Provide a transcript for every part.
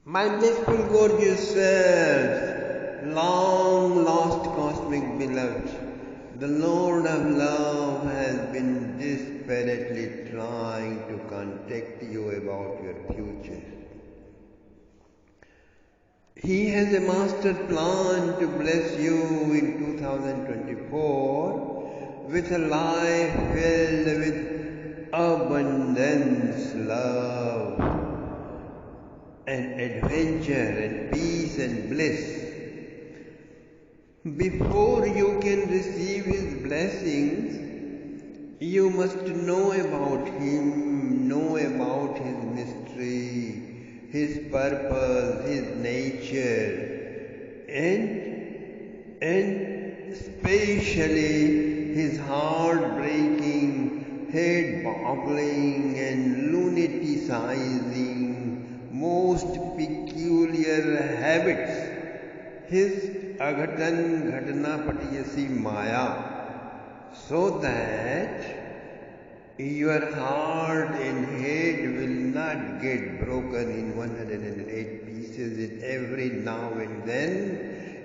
My blissful, gorgeous selves, long lost cosmic beloved, the Lord of Love has been desperately trying to contact you about your future. He has a master plan to bless you in 2024 with a life filled with abundance, love, and adventure and peace and bliss. Before you can receive His blessings, you must know about Him, know about His mystery, His purpose, His nature, and especially His heart-breaking, head-boggling and lunaticizing, most peculiar habits, His agatan ghatana patiyasi maya, so that your heart and head will not get broken in 108 pieces in every now and then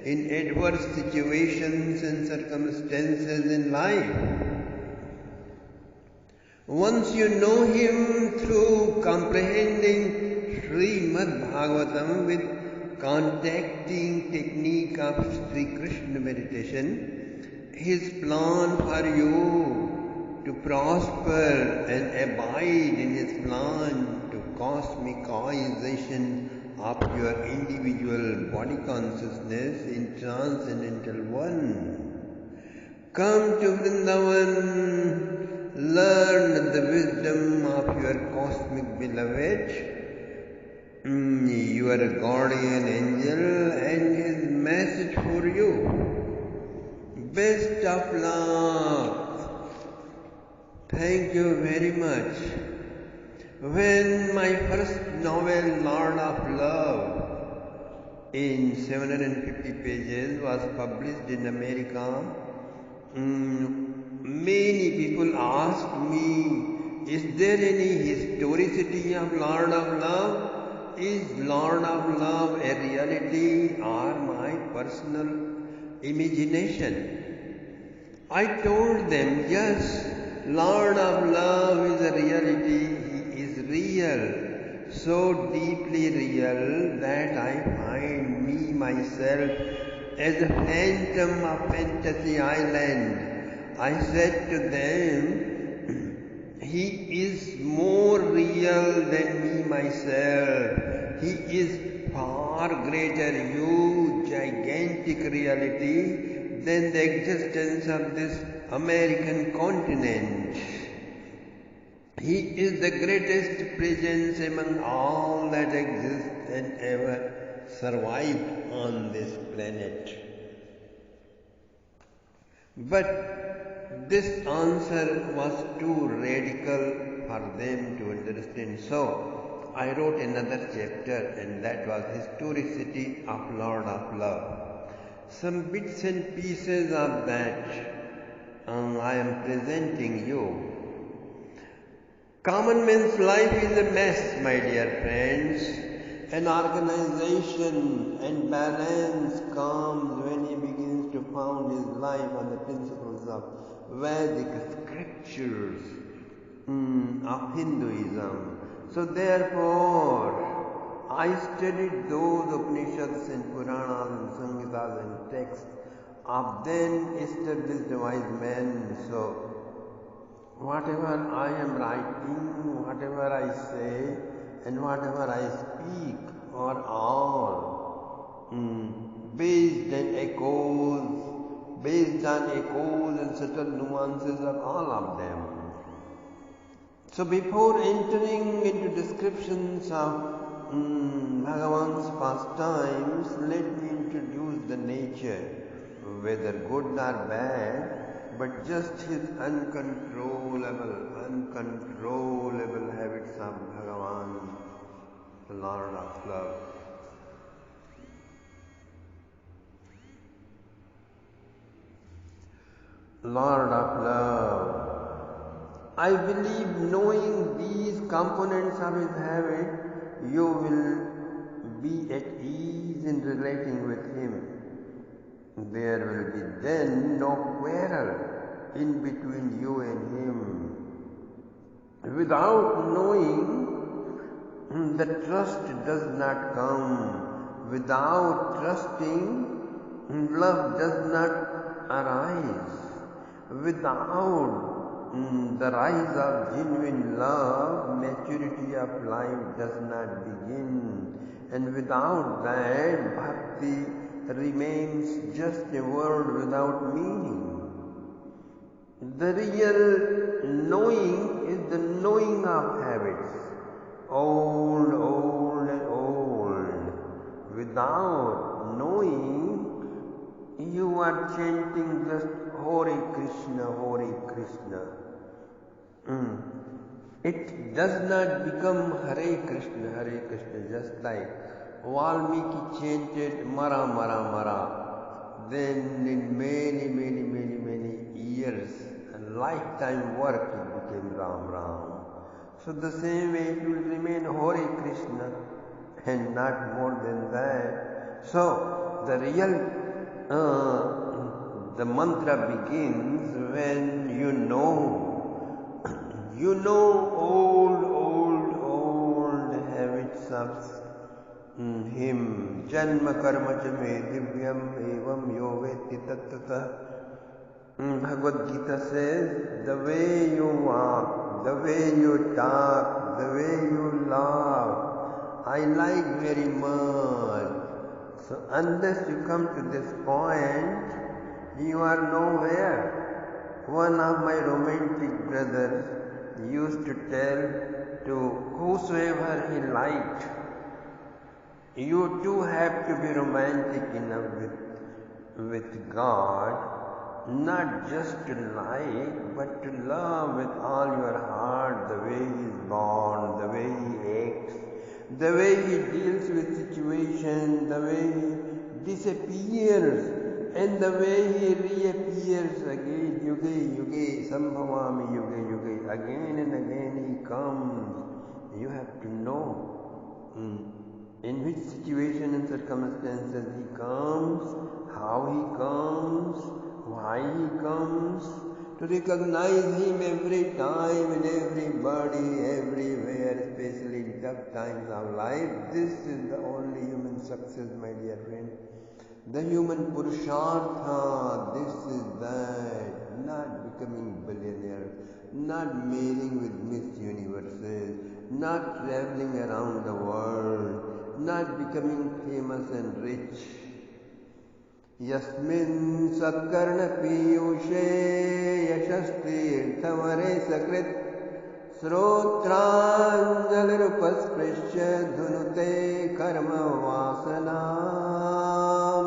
in adverse situations and circumstances in life. Once you know Him through comprehending Srimad Bhagavatam with contacting technique of Sri Krishna meditation, His plan for you to prosper and abide in His plan to cosmicization of your individual body consciousness in transcendental one. Come to Vrindavan, learn the wisdom of your cosmic beloved, your guardian angel, and his message for you. Best of luck. Thank you very much. When my first novel, Lord of Love, in 750 pages was published in America, many people asked me, is there any historicity of Lord of Love? Is Lord of Love a reality or my personal imagination? I told them, yes, Lord of Love is a reality. He is real, so deeply real that I find me myself as a phantom of Fantasy Island. I said to them, He is more real than me myself. He is far greater, huge, gigantic reality than the existence of this American continent. He is the greatest presence among all that exists and ever survived on this planet. But this answer was too radical for them to understand. So I wrote another chapter, and that was Historicity of Lord of Love. Some bits and pieces of that I am presenting you. Common man's life is a mess, my dear friends. An organization and balance comes when he begins to found his life on the principles of Vedic scriptures of Hinduism. So therefore, I studied those Upanishads and Puranas and Samhitas and texts of then established wise men. So whatever I am writing, whatever I say, and whatever I speak are all based on echoes and subtle nuances of all of them. So before entering into descriptions of Bhagavan's pastimes, let me introduce the nature, whether good or bad, but just his uncontrollable habits of Bhagavan, the Lord of Love. Lord of Love. I believe knowing these components of his habit, you will be there will be then no quarrel in between you and him. Without knowing, the trust does not come. Without trusting, love does not arise. Without the rise of genuine love, maturity of life does not begin. And without that, bhakti remains just a word without meaning. The real knowing is the knowing of habits, old and old. Without knowing, you are chanting just Hare Krishna. It does not become Hare Krishna, just like Valmiki chanted Mara Mara Mara. Then in many years, a lifetime work, it became Ram Ram. So the same way it will remain Hare Krishna and not more than that. So the real the mantra begins when you know old habits of him. Janma karma cha me divyam evam yo veti tattata. Bhagavad Gita says, the way you walk, the way you talk, the way you laugh, I like very much. So unless you come to this point, you are nowhere. One of my romantic brothers used to tell to whosoever he liked, you too have to be romantic enough with God, not just to like, but to love with all your heart, the way he is born, the way he acts, the way he deals with situations, the way he disappears, and the way he reappears again, yuge, sambhavami yuge, again and again he comes. You have to know in which situation and circumstances he comes, how he comes, why he comes, to recognize him every time and everybody, everywhere, especially in tough times of life. This is the only human success, my dear friend. The human purushartha, this is that, not becoming billionaire, not marrying with Miss Universes, not traveling around the world, not becoming famous and rich. Yasmin sakkarna piyushe yashastirthamare sakrit srotranjalirupasprishya dhunute karma vasanam.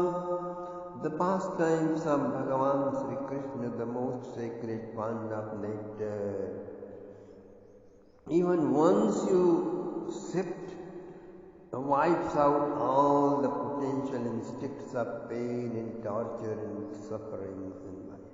The pastimes of Bhagavan Sri Krishna, the most sacred pond of nectar. Even once you sipped, wipes out all the potential instincts of pain and torture and sufferings in life.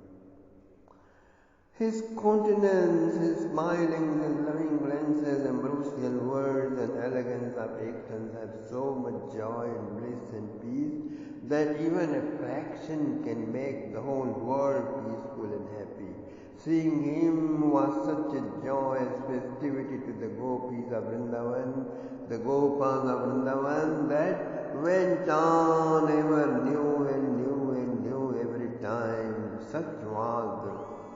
His countenance, his smiling, his loving glances, ambrosial words and elegance of actions have so much joy and bliss and peace that even a fraction can make the whole world peaceful and happy. Seeing him was such a joyous festivity to the gopis of Vrindavan, the Gopas of Vrindavan, that went on ever new and new every time. Such was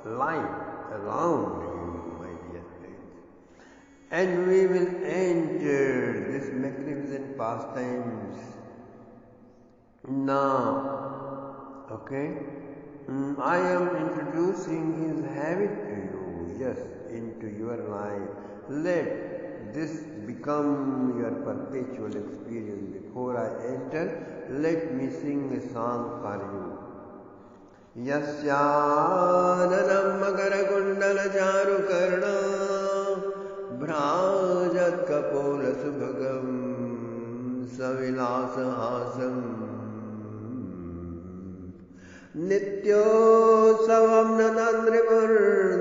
the life around him, my dear friends. And we will enter this magnificent pastimes now. Okay? I am introducing his habit to you, yes, into your life. Let this become your perpetual experience. Before I enter, let me sing a song for you. Yasyananam magara kundala charu karna bhrajat kapola subhagam savilasa hasam Nityo savam nanandripur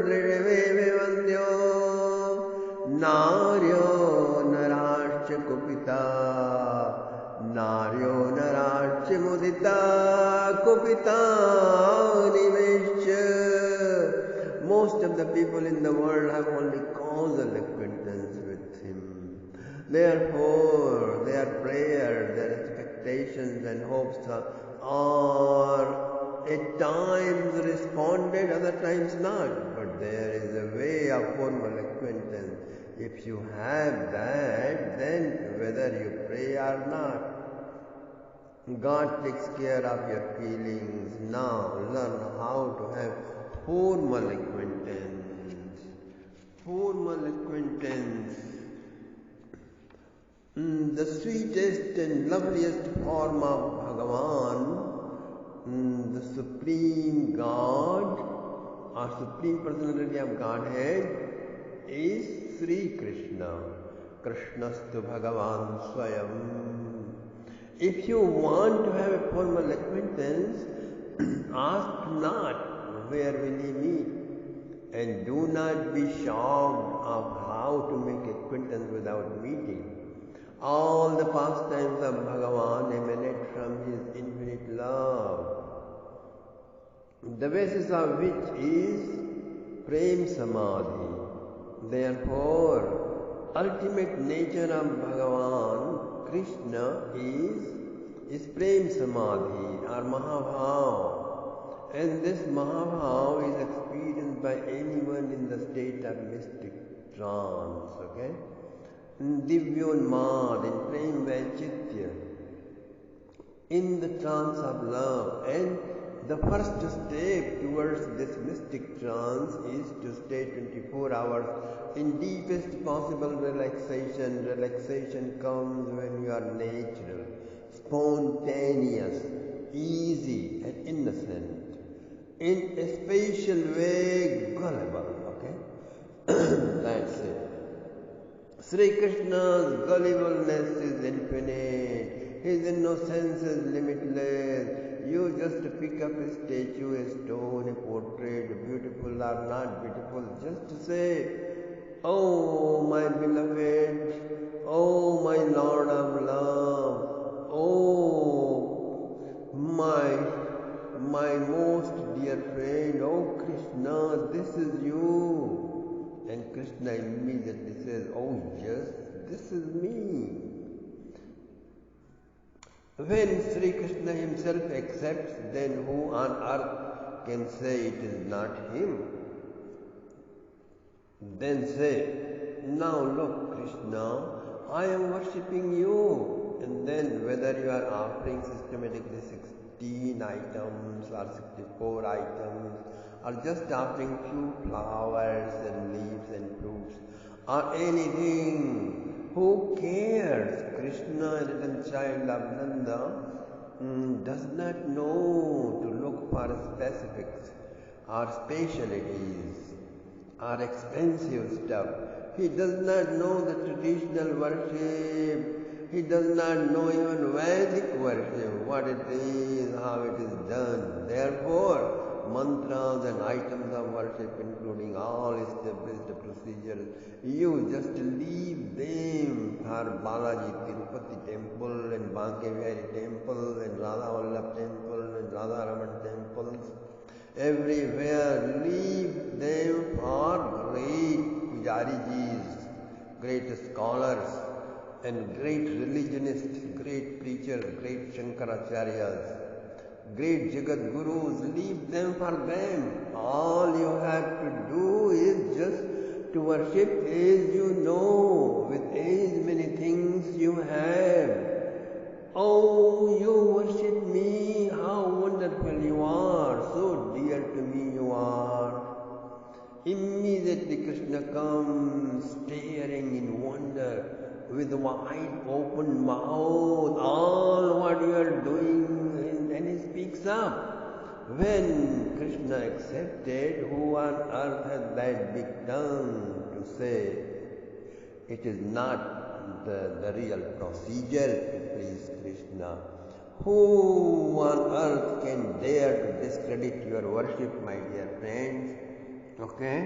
dridave vandyo naryo narascha kupita naryo narascha mudita Mudita Kupita Nimeshya. Most of the people in the world have only causal acquaintance with him. Therefore, their prayers, their expectations and hopes are at times responded, other times not. But there is a way of formal acquaintance. If you have that, then whether you pray or not, God takes care of your feelings. Now learn how to have formal acquaintance. Formal acquaintance. The sweetest and loveliest form of Bhagavan, the Supreme God or Supreme Personality of Godhead, is Sri Krishna. Krishnastu Bhagavan Swayam. If you want to have a formal acquaintance, ask not where will he meet, and do not be shocked of how to make acquaintance without meeting. All the pastimes of Bhagavan emanate from his infinite love, the basis of which is Prem Samadhi. Therefore, ultimate nature of Bhagavan Krishna is Prem Samadhi or Mahabhav, and this Mahabhav is experienced by anyone in the state of mystic trance. Okay, Divyonmad, in Prem Vaititya, in the trance of love. And the first step towards this mystic trance is to stay 24 hours in deepest possible relaxation. Relaxation comes when you are natural, spontaneous, easy and innocent, in a spatial way gullible. Okay, that's it. Sri Krishna's gullibleness is infinite. His innocence is limitless. You just pick up a statue, a stone, a portrait, beautiful or not beautiful, just say, "Oh, my beloved, oh, my Lord of love, oh, my most dear friend, oh Krishna, this is you." And Krishna immediately says, "Oh yes, this is me." When Sri Krishna himself accepts, then who on earth can say it is not him? Then say, "Now look, Krishna, I am worshipping you." And then whether you are offering systematically 16 items or 64 items, or just offering few flowers and leaves and fruits, or anything, who cares? Krishna, little child of Nanda, does not know to look for specifics or specialities or expensive stuff. He does not know the traditional worship. He does not know even Vedic worship, what it is, how it is done. Therefore, mantras and items of worship, including all established procedures, you just leave them for Balaji Tirupati temple and Banke Vihari temple and Radha Vallabh temple and Radha Raman temples. Everywhere leave them for great Pujarijis, great scholars and great religionists, great preachers, great Shankaracharyas, great Jagat Gurus. Leave them for them. All you have to do is just to worship as you know, with as many things you have. Oh, you worship me, how wonderful you are, so dear to me you are. Immediately Krishna comes staring in wonder with wide open mouth, all what you are doing, and he speaks up. When Krishna accepted, who on earth has that big tongue to say it is not the real procedure to please Krishna? Who on earth can dare to discredit your worship, my dear friends? Okay?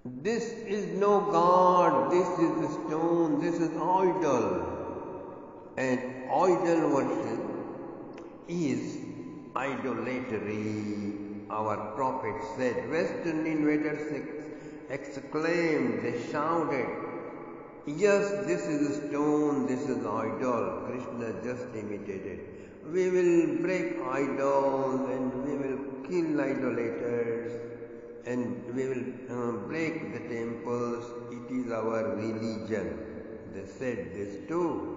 This is no God, this is a stone, this is idol. And idol worship is idolatry. Our prophet said, Western invaders exclaimed, they shouted, yes, this is a stone, this is idol. Krishna just imitated. We will break idols and we will kill idolaters and we will break the temples. It is our religion. They said this too.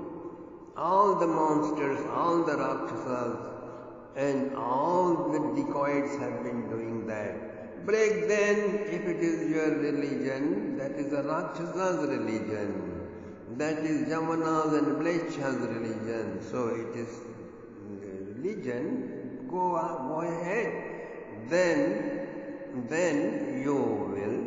All the monsters, all the Rakshasas and all the dacoits have been doing that. Break then, if it is your religion, that is a Rakshas's religion. That is Yamana's and Mlechha's religion. So it is religion, go ahead. Then you will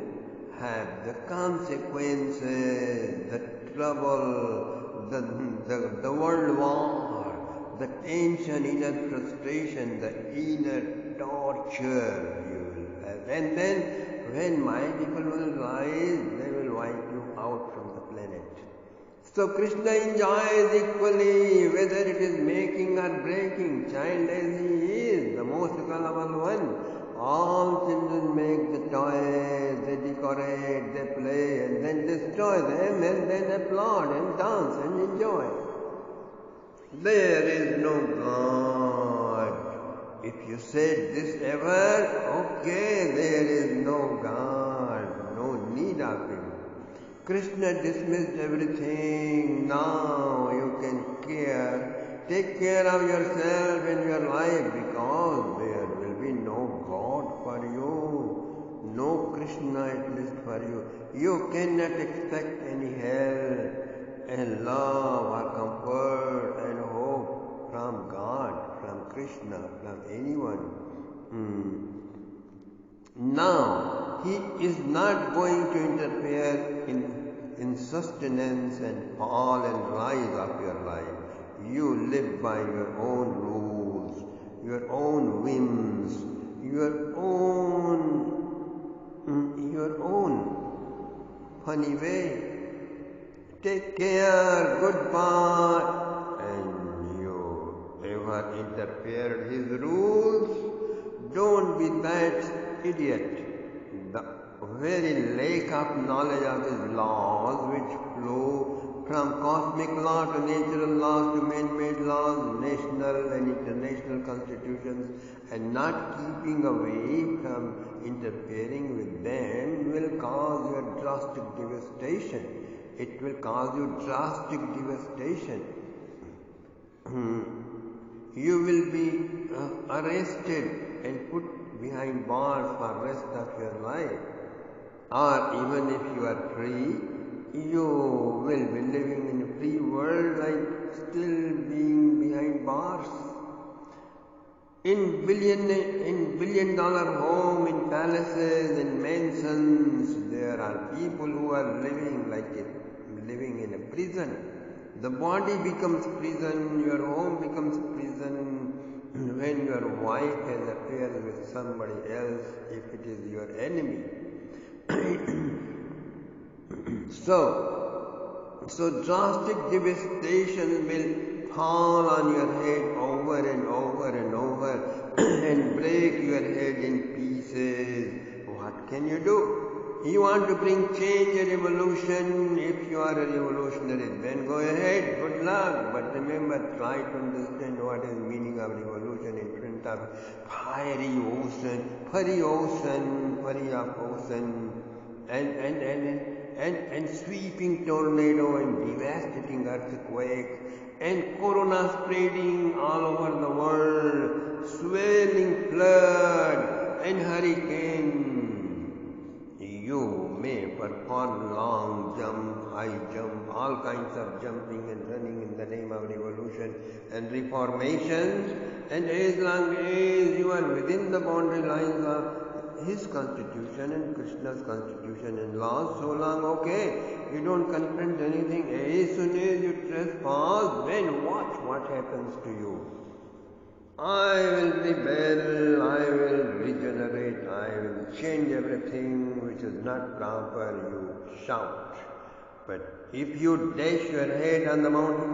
have the consequences, the trouble, the world war, the tension, inner frustration, the inner torture you will have. And then when my people will rise, they will wipe you out from the planet. So Krishna enjoys equally whether it is making or breaking, child as he is, the most gullible one. All children make the toys, they decorate, they play and then destroy them and then applaud and dance and enjoy. There is no God. If you said this ever, okay, there is no God, no need of him. Krishna dismissed everything. Now you can take care of yourself and your life because there will be no God for you, no Krishna at least for you. You cannot expect any help and love or comfort and hope from God, from Krishna, from anyone. Now, he is not going to interfere in sustenance and fall and rise of your life. You live by your own rules, your own whims, your own funny way. Take care, goodbye. And you ever interfered his rules? Don't be that idiot. The very lack of knowledge of his laws, which flow from cosmic law to natural laws to man-made laws, national and international constitutions, and not keeping away from interfering with them will cause you drastic devastation. It will cause you drastic devastation. You will be arrested and put behind bars for the rest of your life. Or even if you are free, you will be living in a free world like still being behind bars. In billion-dollar home, in palaces, in mansions, there are people who are living in a prison. The body becomes prison, your home becomes prison when your wife has affairs with somebody else, if it is your enemy. So drastic devastation will fall on your head over and over and over and break your head in pieces. What can you do? You want to bring change and revolution. If you are a revolutionary, then go ahead, good luck. But remember, try to understand what is the meaning of revolution in front of fiery ocean, furry of ocean, and sweeping tornado and devastating earthquake and corona spreading all over the world, swelling flood and hurricane. You may perform long jump, high jump, all kinds of jumping and running in the name of revolution and reformations, and as long as you are within the boundary lines of his constitution and Krishna's constitution and laws, so long okay, you don't confront anything. As soon as you trespass, then watch what happens to you. I will rebel, I will regenerate, I will change everything which is not proper, you shout. But if you dash your head on the mountain